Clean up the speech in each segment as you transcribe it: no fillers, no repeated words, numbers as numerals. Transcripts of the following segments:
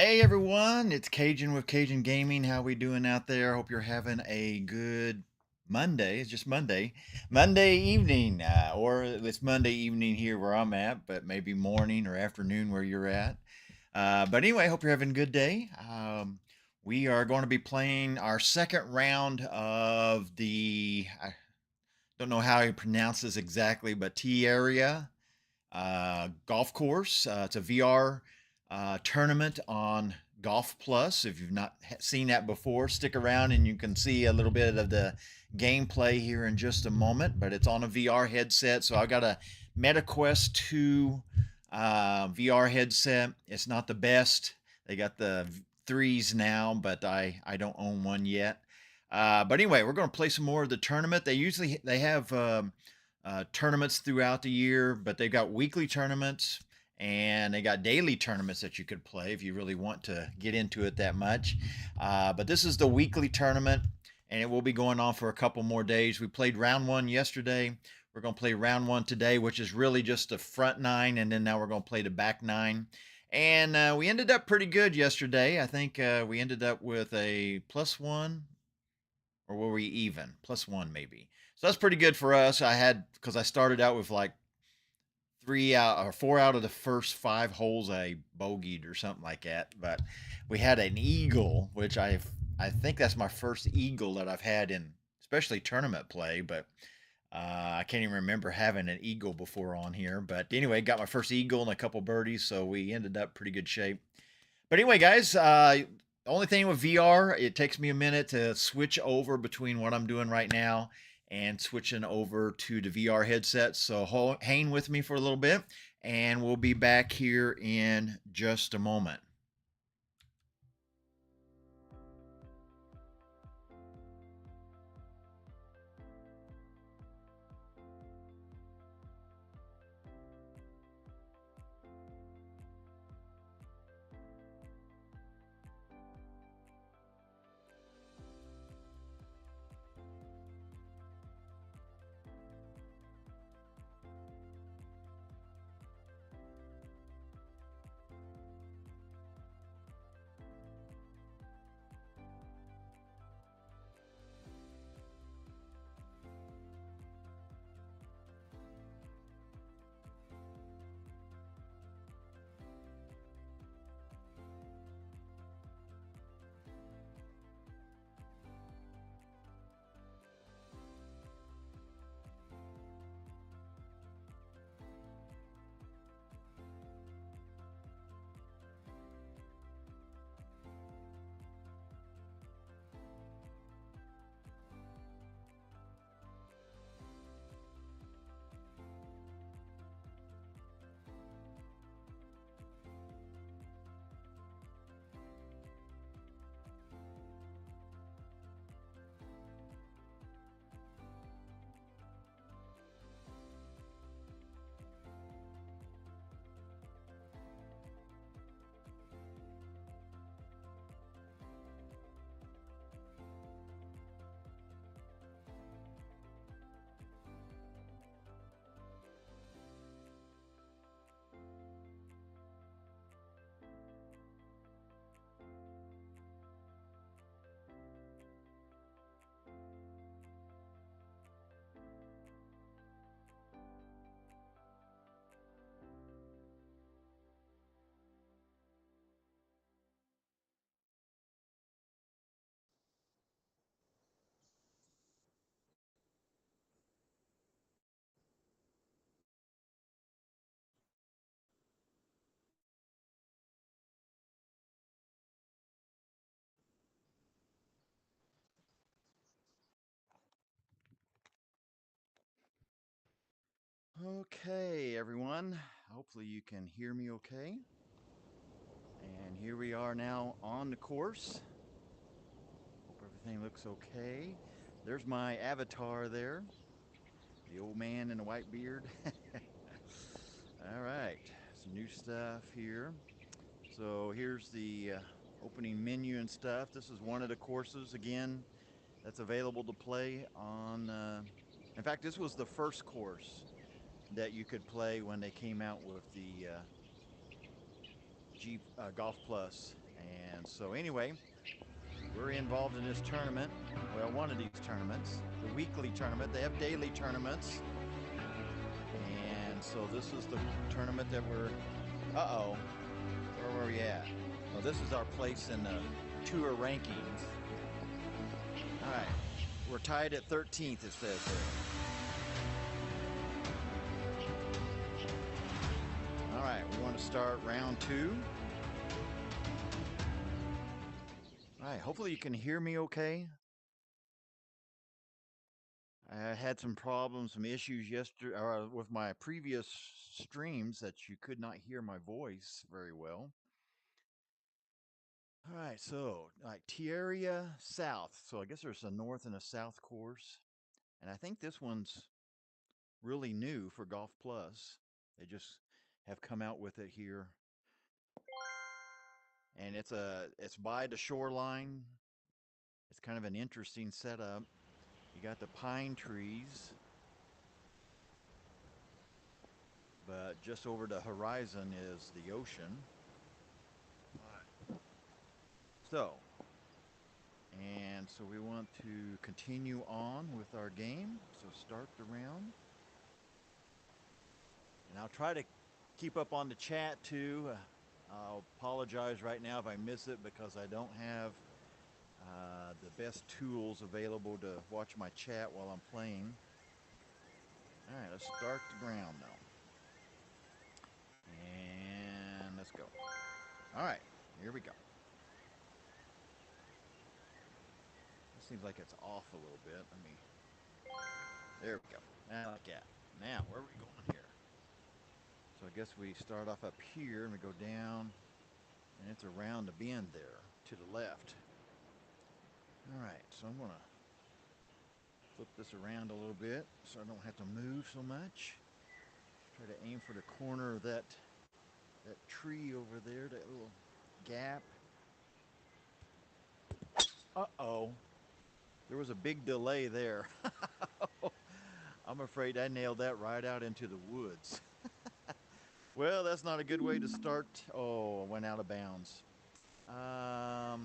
Hey everyone, it's Cajun with Cajun Gaming. How we doing out there? Hope you're having a good Monday. It's just Monday evening, or it's Monday evening here where I'm at, but maybe morning or afternoon where you're at. But anyway, hope you're having a good day. We are going to be playing our second round of I don't know how he pronounces exactly, but T area golf course. It's a VR tournament on Golf Plus. If you've not seen that before, stick around and you can see a little bit of the gameplay here in just a moment. But it's on a VR headset, so I've got a MetaQuest 2 VR headset. It's not the best. They got the threes now, but I don't own one yet. But anyway, we're going to play some more of the tournament. They have tournaments throughout the year, but they've got weekly tournaments and they got daily tournaments that you could play if you really want to get into it that much. But this is the weekly tournament and it will be going on for a couple more days. We played round one yesterday. We're going to play round one today, which is really just the front nine, and then now we're going to play the back nine. And we ended up pretty good yesterday. I think we ended up with a plus one, or were we even? Plus one, maybe. So that's pretty good for us. Because I started out with like three out or four out of the first five holes I bogeyed or something like that. But we had an eagle, which I think that's my first eagle that I've had in especially tournament play. But I can't even remember having an eagle before on here. But anyway, got my first eagle and a couple birdies, so we ended up pretty good shape. But anyway, guys, the only thing with VR, it takes me a minute to switch over between what I'm doing right now and switching over to the VR headset. So hang with me for a little bit, and we'll be back here in just a moment. Okay, everyone. Hopefully you can hear me okay. And here we are now on the course. Hope everything looks okay. There's my avatar there, the old man in the white beard. All right, some new stuff here. So here's the opening menu and stuff. This is one of the courses, again, that's available to play on. In fact, this was the first course that you could play when they came out with the Golf Plus, And so anyway, we're involved in this tournament. Well, one of these tournaments, the weekly tournament. They have daily tournaments. And so this is the tournament that we're, where were we at? Oh, this is our place in the tour rankings. All right, we're tied at 13th, it says there. All right, we want to start round 2. All right, hopefully you can hear me okay. I had some problems, some issues yesterday with my previous streams that you could not hear my voice very well. All right, so like Tierra South. So I guess there's a north and a south course. And I think this one's really new for Golf Plus. They just have come out with it here. And it's by the shoreline. It's kind of an interesting setup. You got the pine trees, but just over the horizon is the ocean. So we want to continue on with our game. So start the round. And I'll try to keep up on the chat too. I'll apologize right now if I miss it because I don't have the best tools available to watch my chat while I'm playing. All right, let's start the round now. And let's go. All right, here we go. It seems like it's off a little bit. There we go. I like that. Now, where are we going here? So I guess we start off up here and we go down, and it's around the bend there to the left. All right, so I'm gonna flip this around a little bit so I don't have to move so much. Try to aim for the corner of that tree over there, that little gap. Uh-oh. There was a big delay there. I'm afraid I nailed that right out into the woods. Well, that's not a good way to start. Oh, I went out of bounds. I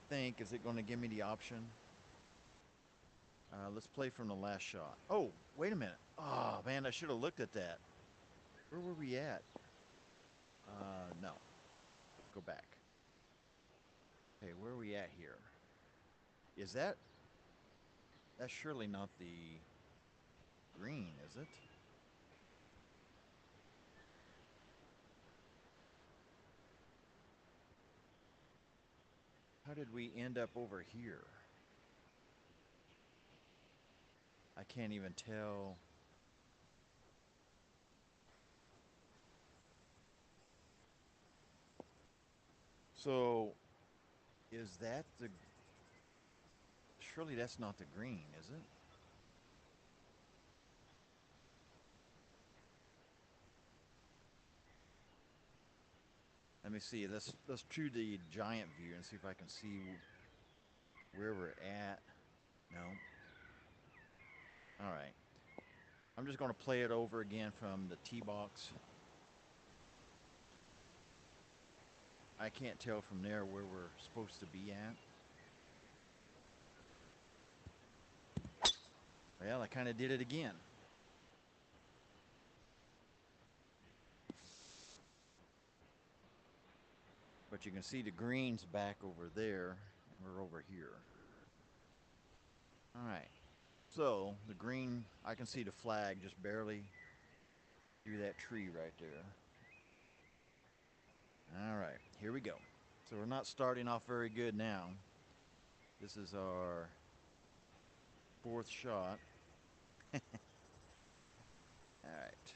think, is it going to give me the option? Let's play from the last shot. Oh, wait a minute. Oh, man, I should have looked at that. Where were we at? No. Go back. Okay, where are we at here? Is that's surely not the green, is it? How did we end up over here? I can't even tell. So, is that the... Surely that's not the green, is it? Let me see. Let's do the giant view and see if I can see where we're at. No. All right. I'm just going to play it over again from the tee box. I can't tell from there where we're supposed to be at. Well, I kind of did it again. But you can see the green's back over there. We're over here. All right. So the green, I can see the flag just barely through that tree right there. All right, here we go. So we're not starting off very good now. This is our 4th shot. All right.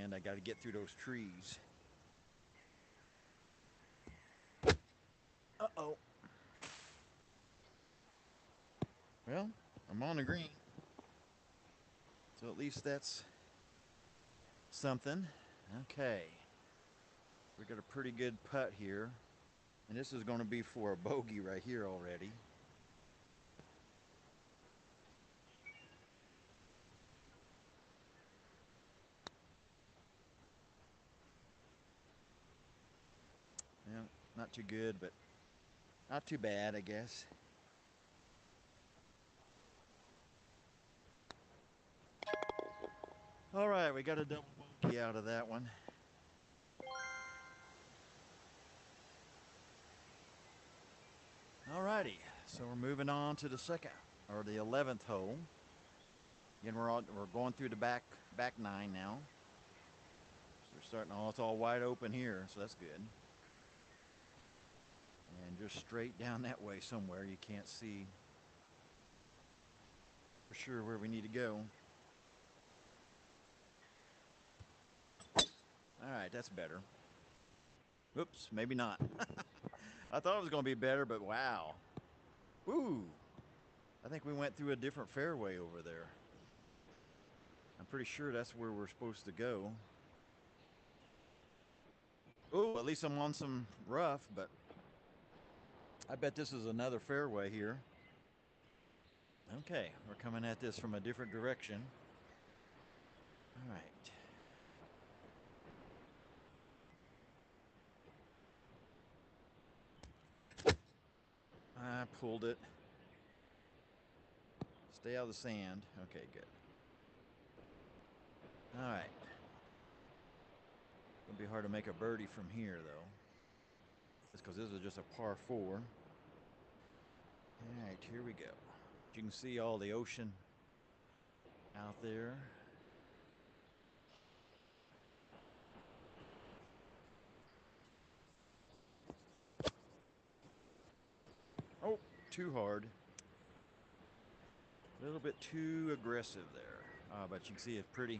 And I got to get through those trees. Uh-oh. Well, I'm on the green. So at least that's something. Okay. We got a pretty good putt here. And this is going to be for a bogey right here already. Not too good, but not too bad, I guess. All right, we got a double bogey out of that one. All righty, so we're moving on to the second or the 11th hole. Again, we're going through the back nine now. So we're starting. Oh, it's all wide open here, so that's good. And just straight down that way somewhere. You can't see for sure where we need to go. All right, that's better. Oops, maybe not. I thought it was going to be better, but wow. Woo! I think we went through a different fairway over there. I'm pretty sure that's where we're supposed to go. Oh, at least I'm on some rough, but I bet this is another fairway here. Okay, we're coming at this from a different direction. All right. I pulled it. Stay out of the sand. Okay, good. All right. It'll be hard to make a birdie from here, though. Just because this is just a par 4. All right, here we go. You can see all the ocean out there. Oh, too hard. A little bit too aggressive there. But you can see it's pretty.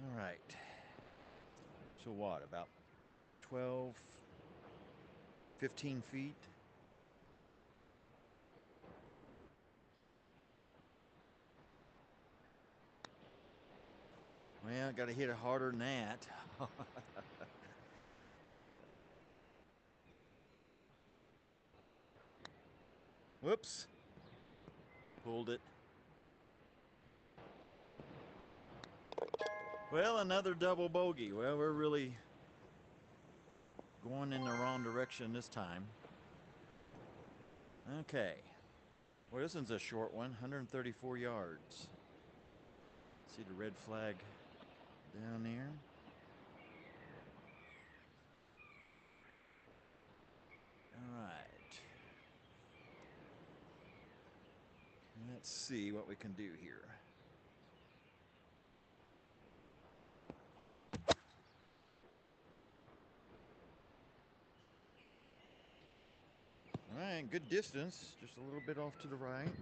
All right. So what, about 12, 15 feet? Well, got to hit it harder than that. Whoops. Pulled it. Well, another double bogey. Well, we're really going in the wrong direction this time. Okay. Well, this one's a short one, 134 yards. See the red flag down there? All right. Let's see what we can do here. All right, good distance, just a little bit off to the right.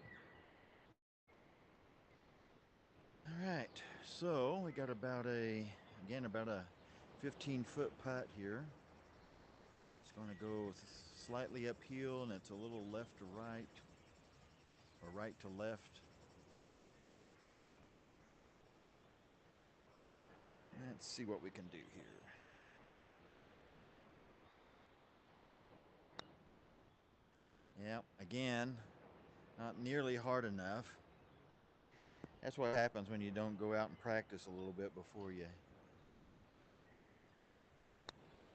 All right, so we got about a 15-foot putt here. It's going to go slightly uphill, and it's a little left to right, or right to left. Let's see what we can do here. Yeah, again, not nearly hard enough. That's what happens when you don't go out and practice a little bit before you.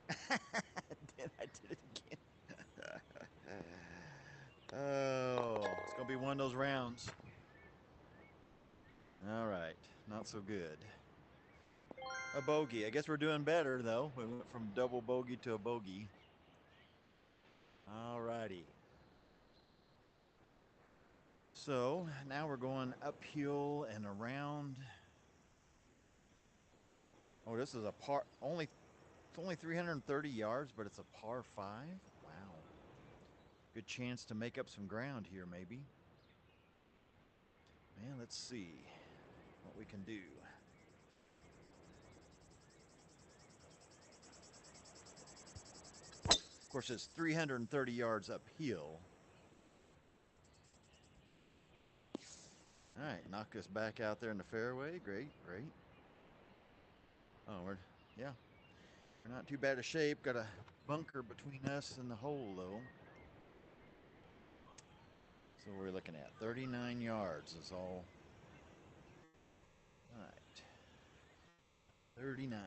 I did it again. Oh, it's going to be one of those rounds. All right, not so good. A bogey. I guess we're doing better, though. We went from double bogey to a bogey. All righty. So now we're going uphill and around. Oh, this is a par. It's only 330 yards, but it's a par 5. Wow. Good chance to make up some ground here, maybe. Man, let's see what we can do. Of course, it's 330 yards uphill. All right, knock us back out there in the fairway. Great, great. Oh, yeah, we're not too bad of shape. Got a bunker between us and the hole, though. So we're looking at 39 yards is all. All right, 39.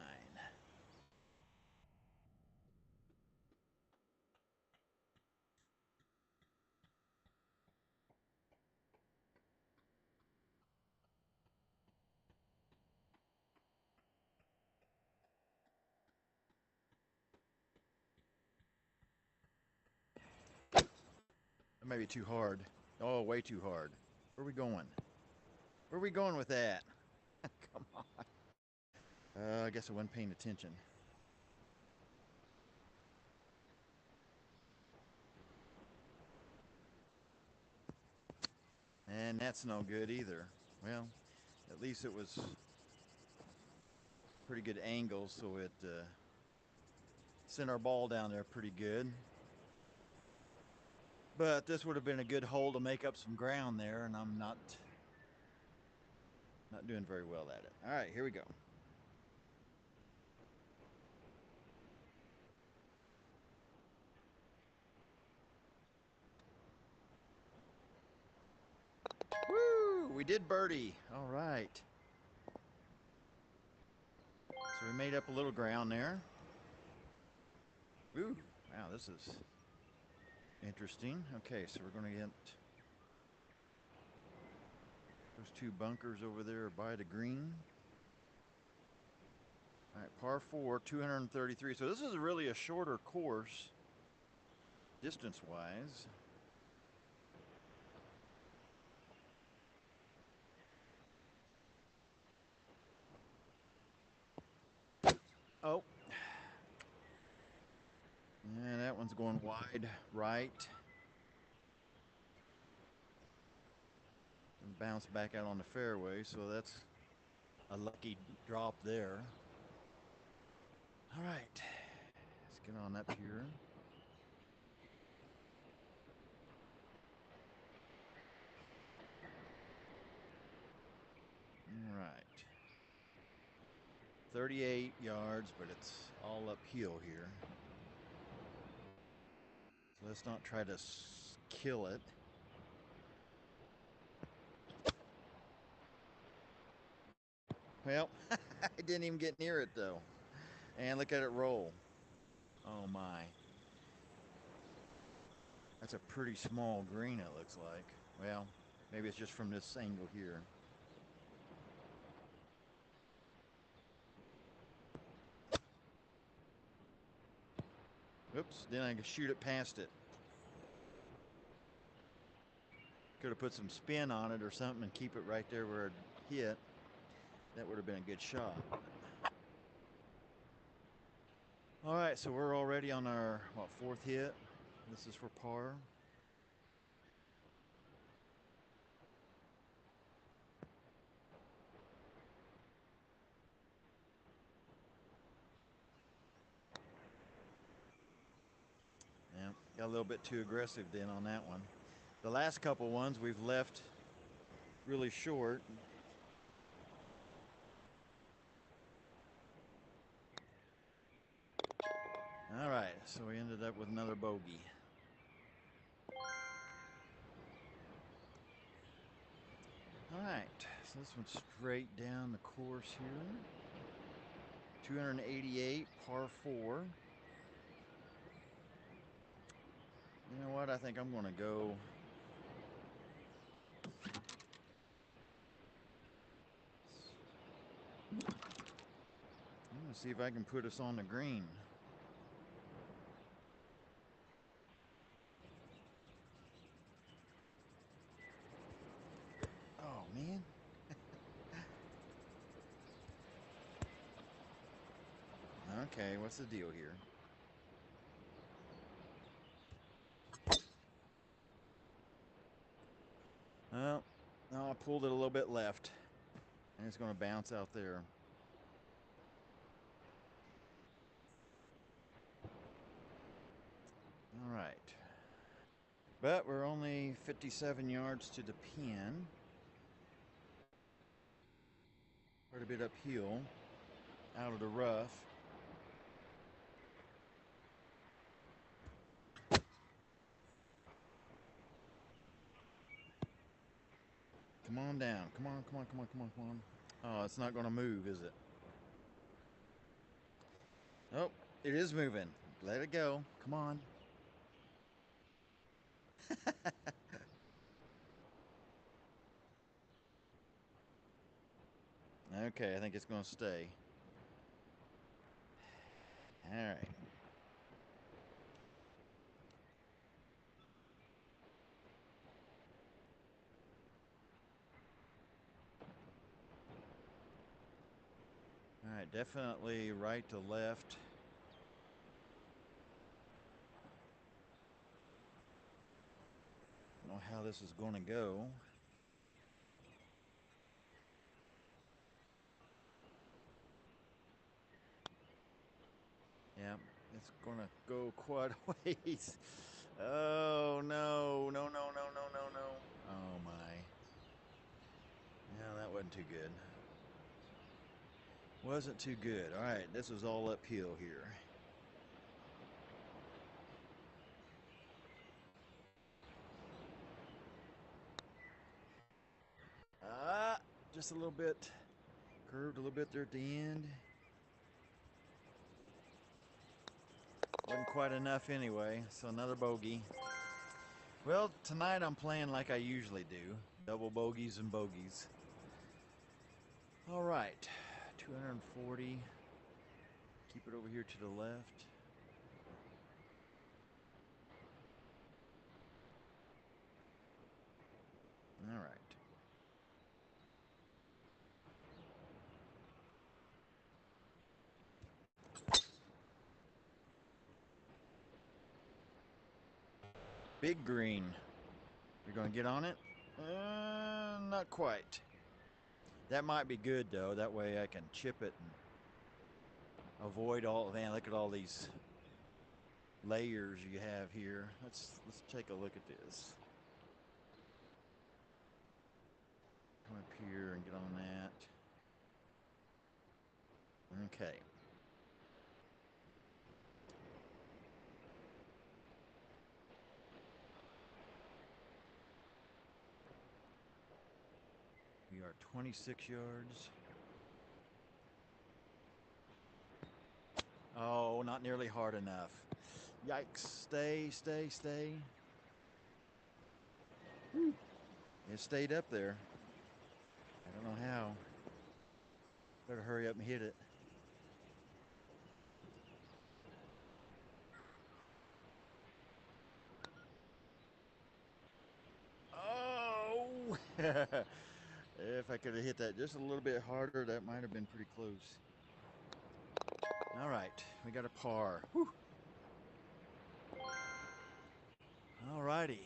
maybe too hard. Oh, way too hard. Where are we going? Where are we going with that? Come on. I guess I wasn't paying attention. And that's no good either. Well, at least it was pretty good angle, so it sent our ball down there pretty good. But this would have been a good hole to make up some ground there, and I'm not doing very well at it. All right, here we go. Woo! We did birdie. All right. So we made up a little ground there. Ooh, wow, this is interesting. Okay, so we're going to get those two bunkers over there by the green. All right, par 4, 233. So this is really a shorter course, distance-wise. Oh. Yeah, that one's going wide right. And bounce back out on the fairway, so that's a lucky drop there. All right, let's get on up here. All right. 38 yards, but it's all uphill here. So let's not try to kill it. Well, I didn't even get near it though. And look at it roll. Oh my. That's a pretty small green, it looks like. Well, maybe it's just from this angle here. Oops, then I can shoot it past it. Could have put some spin on it or something and keep it right there where it hit. That would have been a good shot. All right, so we're already on our, what, 4th hit? This is for par. Yeah, got a little bit too aggressive then on that one. The last couple ones we've left really short. All right, so we ended up with another bogey. All right, so this one's straight down the course here. 288, par 4. You know what? I think I'm going to go. I'm going to see if I can put us on the green. Oh, man. Okay, what's the deal here? Well, no, I pulled it a little bit left, and it's going to bounce out there. All right. But we're only 57 yards to the pin. Quite a bit uphill, out of the rough. Come on down. Come on, come on, come on, come on, come on. Oh, it's not going to move, is it? Oh, it is moving. Let it go. Come on. Okay, I think it's going to stay. All right. Definitely right to left. Don't know how this is going to go. Yeah, it's going to go quite a ways. Oh, no. No, no, no, no, no, no. Oh, my. Yeah, that wasn't too good. Wasn't too good. All right, this is all uphill here. Just a little bit curved a little bit there at the end. Wasn't quite enough anyway, so another bogey. Well, tonight I'm playing like I usually do. Double bogeys and bogeys. All right, 240. Keep it over here to the left. All right. Big green. You're going to get on it? Not quite. That might be good, though. That way I can chip it and avoid all... Man, look at all these layers you have here. Let's take a look at this. Come up here and get on that. Okay. We are 26 yards. Oh, not nearly hard enough. Yikes. Stay, stay, stay. Whew. It stayed up there. I don't know how. Better hurry up and hit it. Oh! If I could have hit that just a little bit harder, that might have been pretty close. All right, we got a par. Whew. All righty,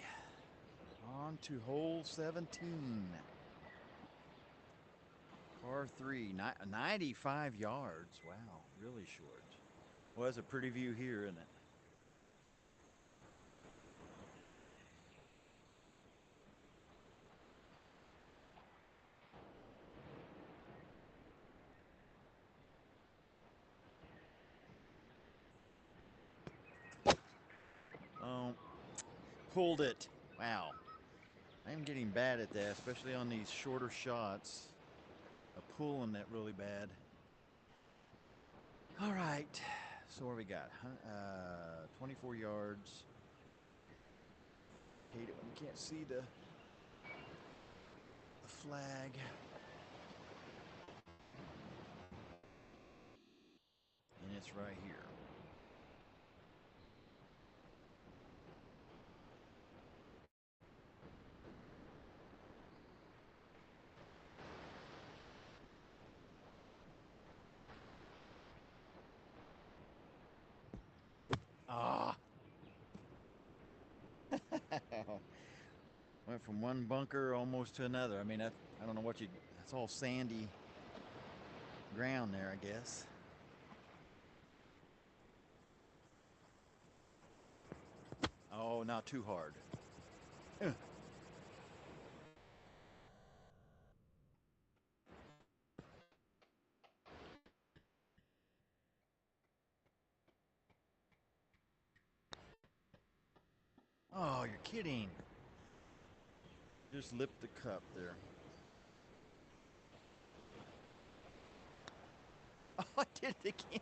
on to hole 17. Par 3, 95 yards. Wow, really short. Well, that's a pretty view here, isn't it? Oh, pulled it. Wow. I'm getting bad at that, especially on these shorter shots. I'm pulling that really bad. All right, so what we got? 24 yards. Hate it when you can't see the flag. And it's right here. Ah. Went from one bunker almost to another. I mean, I don't know what you... It's all sandy ground there, I guess. Oh, not too hard. Oh, you're kidding. Just lipped the cup there. Oh, I did it again.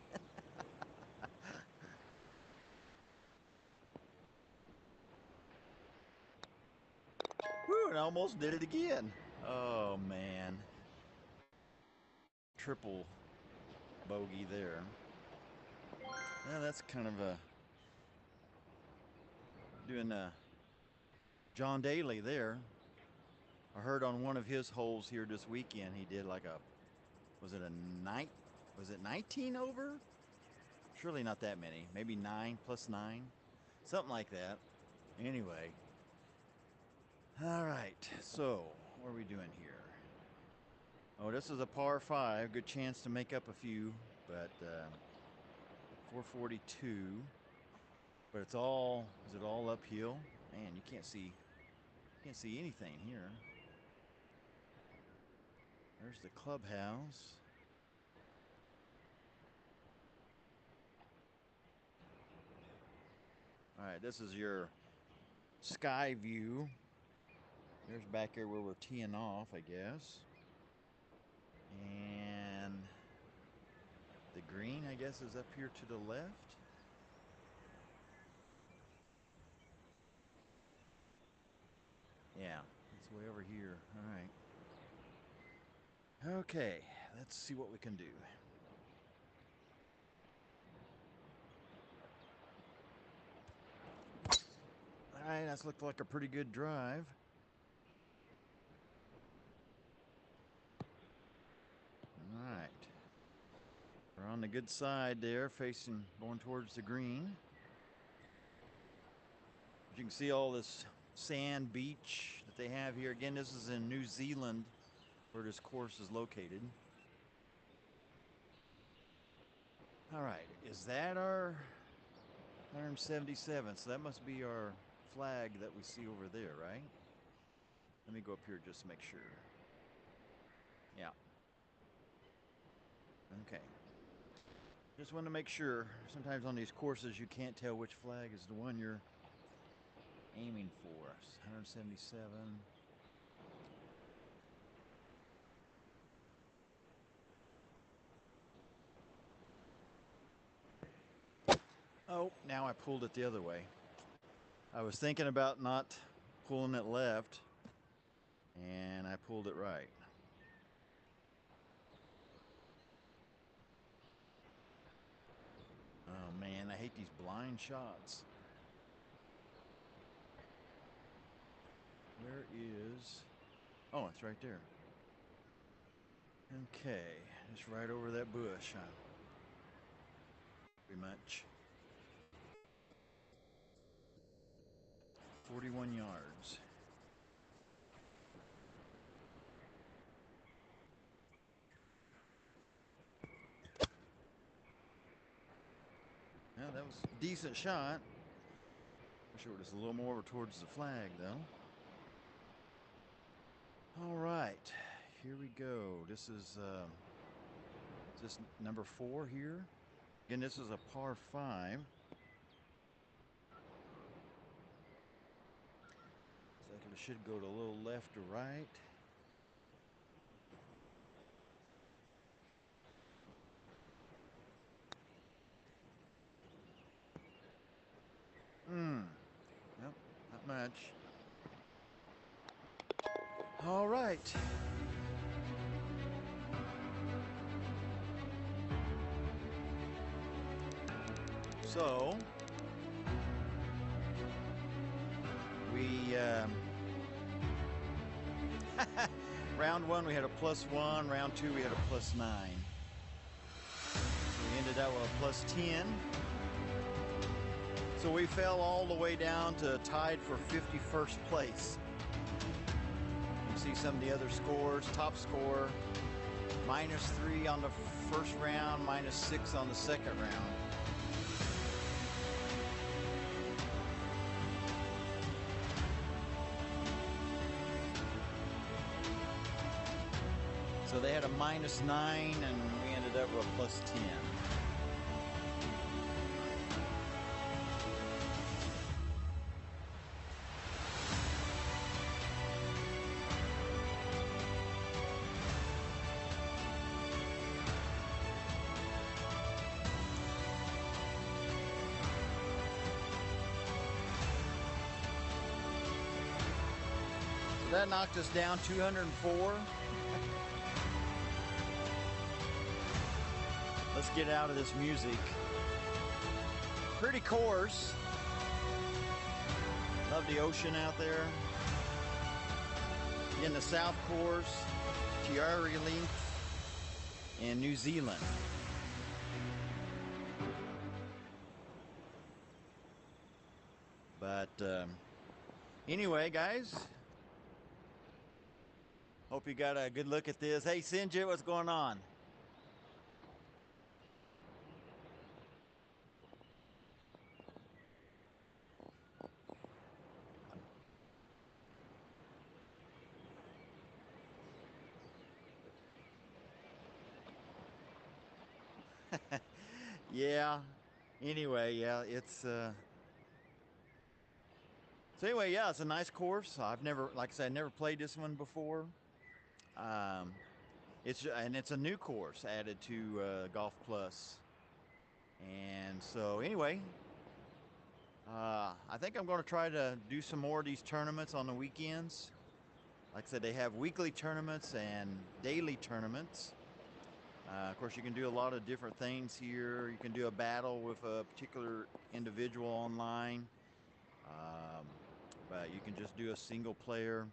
Whew, and I almost did it again. Oh, man. Triple bogey there. Yeah, that's kind of a... Doing John Daly there. I heard on one of his holes here this weekend, he did like a... Was it a Was it 19 over? Surely not that many. Maybe 9 plus 9. Something like that. Anyway. All right. So, what are we doing here? Oh, this is a par 5. Good chance to make up a few. But 442. But it's all, is it all uphill? Man, you can't see anything here. There's the clubhouse. All right, this is your sky view. There's back here where we're teeing off, I guess. And the green, I guess, is up here to the left. Yeah, it's way over here. All right. Okay, let's see what we can do. All right, that's looked like a pretty good drive. All right. We're on the good side there, facing, going towards the green. As you can see all this sand beach that they have here. Again, this is in New Zealand where this course is located. All right, is that our 177? So that must be our flag that we see over there, right? Let me go up here just to make sure. Yeah. Okay. Just want to make sure. Sometimes on these courses you can't tell which flag is the one you're aiming for. 177. Oh, now I pulled it the other way. I was thinking about not pulling it left, and I pulled it right. Oh man, I hate these blind shots. Where is... Oh, it's right there. Okay, just right over that bush, huh? Pretty much. 41 yards. Well, that was a decent shot. Wish it were just a little more towards the flag, though. All right, here we go. This is number 4 here. Again, this is a par 5. So it should go to a little left or right. Nope, not much. All right. So we round 1 we had a +1, round 2 we had a +9. So we ended up with a +10. So we fell all the way down to tied for 51st place. You see some of the other scores. Top score, -3 on the first round, -6 on the second round. So they had a -9 and we ended up with a +10. So that knocked us down 204. Let's get out of this music. Pretty course. Love the ocean out there. In the South Course, Tiari Link, in New Zealand. But anyway, guys, hope you got a good look at this. Hey, Sinjit, what's going on? Yeah. Anyway, yeah, it's so anyway, yeah, it's a nice course. I've never, like I said, never played this one before. Um, it's a new course added to Golf Plus, and so anyway, I think I'm going to try to do some more of these tournaments on the weekends. Like I said, they have weekly tournaments and daily tournaments. Of course, you can do a lot of different things here. You can do a battle with a particular individual online, um, but you can just do a single player,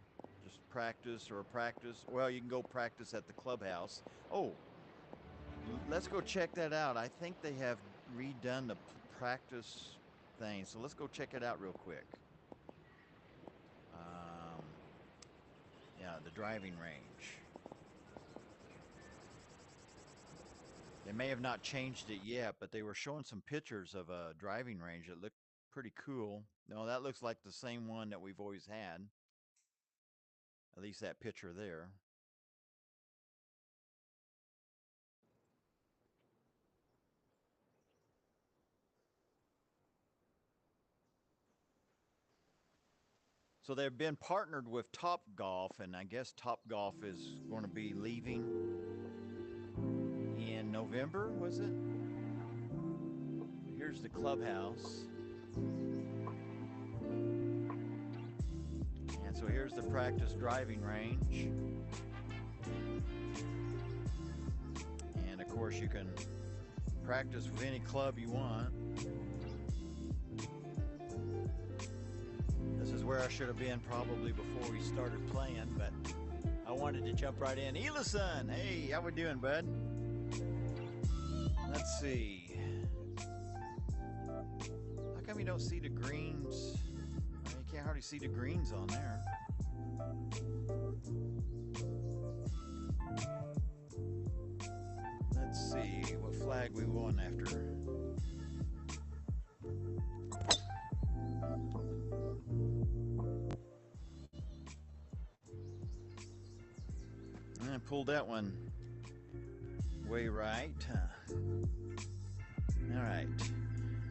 just practice or practice. Well, you can go practice at the clubhouse. Oh, let's go check that out. I think they have redone the practice thing, so let's go check it out real quick. Yeah, the driving range. They may have not changed it yet, but they were showing some pictures of a driving range that looked pretty cool. No, that looks like the same one that we've always had. At least that picture there. So they've been partnered with Top Golf, and I guess Top Golf is going to be leaving in November, was it? Here's the clubhouse. And so here's the practice driving range. And of course, you can practice with any club you want. This is where I should have been probably before we started playing, but I wanted to jump right in. Elison, hey, how we doing, bud? Let's see. How come you don't see the greens? Well, you can't hardly see the greens on there. Let's see what flag we won after. I pulled that one way right. All right.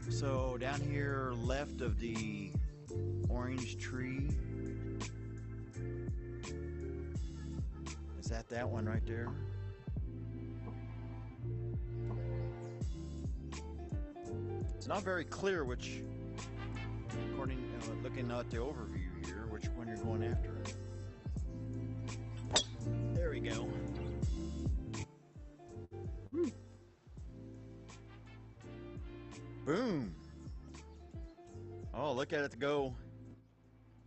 So down here left of the orange tree, is that one right there? It's not very clear which, according looking at the overview here, which one you're going after. There we go. Woo. Boom. Oh, look at it go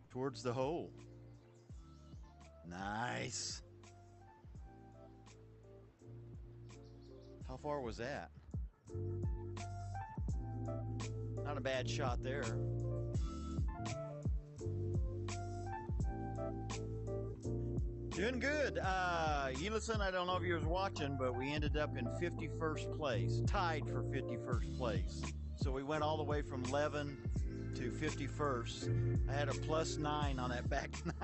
towards the hole. Nice. How far was that? Not a bad shot there. Doing good. Elison, I don't know if you was watching, but we ended up in 51st place, tied for 51st place. So we went all the way from 11 to 51st. I had a +9 on that back 9.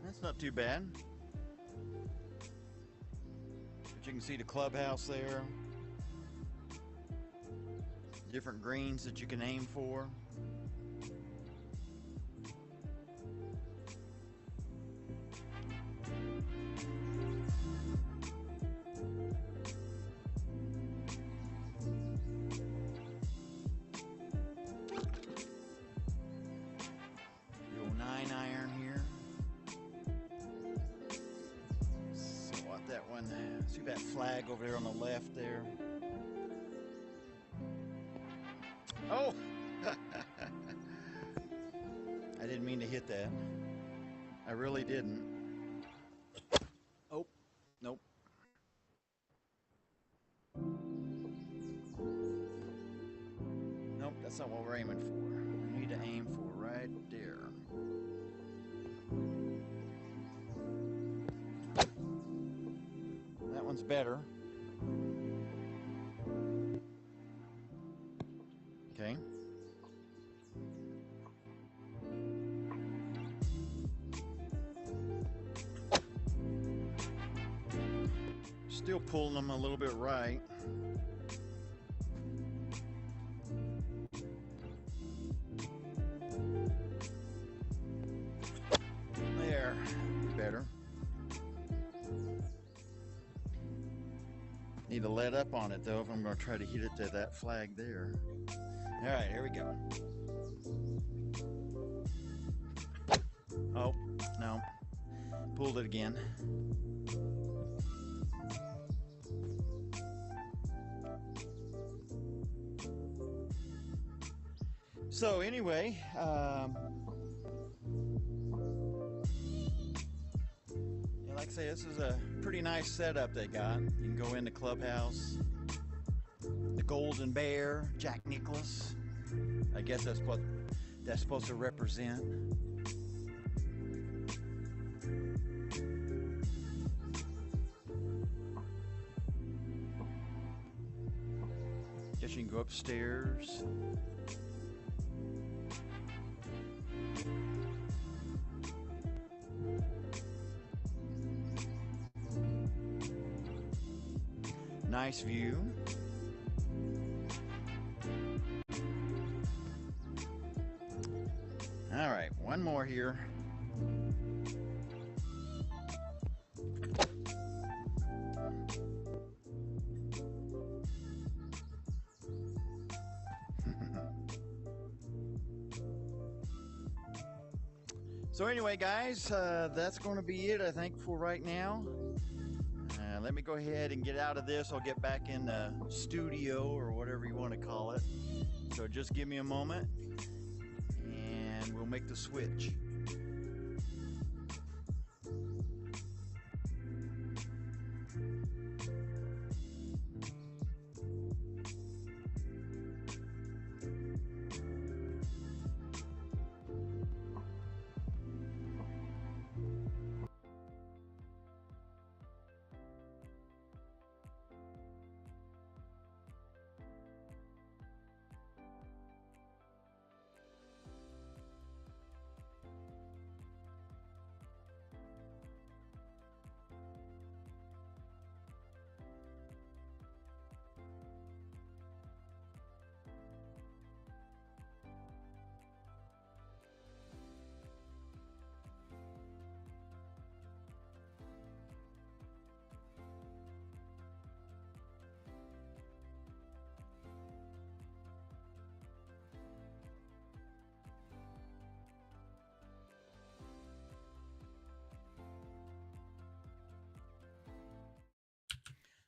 That's not too bad. But you can see the clubhouse there. Different greens that you can aim for. The old 9-iron here. So what that one, see that flag over there on the left there? Oh! I didn't mean to hit that. I really didn't. Oh, nope. Nope, that's not what we're aiming for. We need to aim for right there. That one's better. Okay. Still pulling them a little bit right. There, better. Need to let up on it though if I'm going to try to hit it to that flag there. All right, here we go. Oh, no. Pulled it again. So anyway, like I say, this is a pretty nice setup they got. You can go in the clubhouse, the Golden Bear, Jack Nicklaus. I guess that's what that's supposed to represent. Guess you can go upstairs. Nice view. All right, one more here. So anyway, guys, that's going to be it, I think, for right now. Let me go ahead and get out of this. I'll get back in the studio or whatever you want to call it. So just give me a moment and we'll make the switch.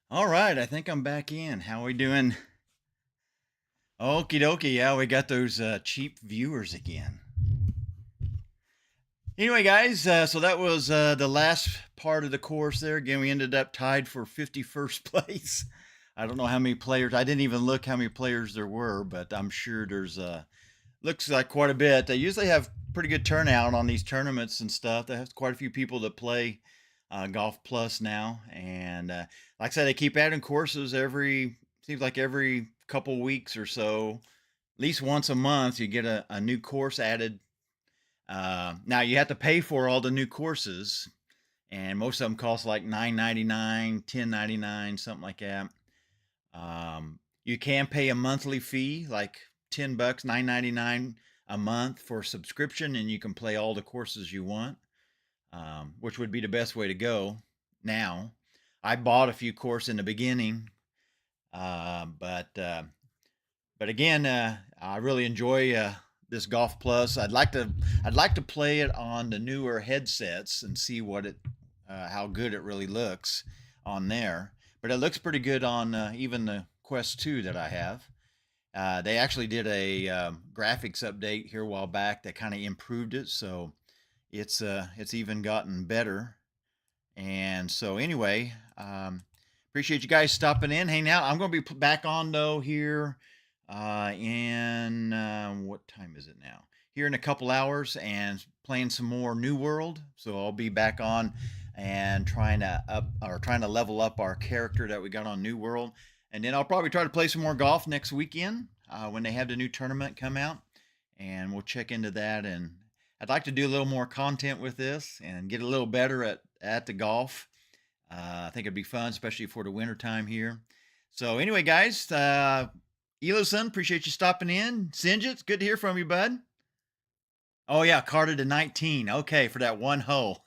All right, I think I'm back in. How are we doing? Okie dokie. Yeah, we got those cheap viewers again. Anyway, guys, so that was the last part of the course there. Again, we ended up tied for 51st place. I don't know how many players. I didn't even look how many players there were, but I'm sure there's looks like quite a bit. They usually have pretty good turnout on these tournaments and stuff. They have quite a few people that play Golf Plus now, and like I said, they keep adding courses seems like every couple weeks or so, at least once a month. You get a new course added. Now you have to pay for all the new courses, and most of them cost like $9.99, $10.99, something like that. You can pay a monthly fee, like $10, $9.99 a month for subscription, and you can play all the courses you want, which would be the best way to go. Now, I bought a few courses in the beginning, but again, I really enjoy this Golf Plus. I'd like to play it on the newer headsets and see how good it really looks on there. But it looks pretty good on even the Quest 2 that I have. They actually did a graphics update here a while back that kind of improved it, so it's even gotten better. And so anyway, appreciate you guys stopping in, hanging out. I'm going to be back on though here in what time is it now? Here in a couple hours, and playing some more New World. So I'll be back on and trying to level up our character that we got on New World. And then I'll probably try to play some more golf next weekend when they have the new tournament come out, and we'll check into that. And I'd like to do a little more content with this and get a little better at the golf. I think it'd be fun, especially for the winter time here. So anyway, guys, Elo-san, appreciate you stopping in. Sinjit, it's good to hear from you, bud. Oh yeah, Carter to 19. Okay, for that one hole.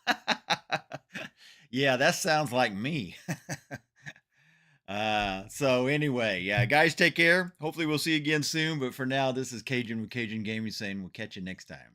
Yeah, that sounds like me. So anyway, yeah, guys, take care. Hopefully we'll see you again soon. But for now, this is Cajun with Cajun Gaming saying we'll catch you next time.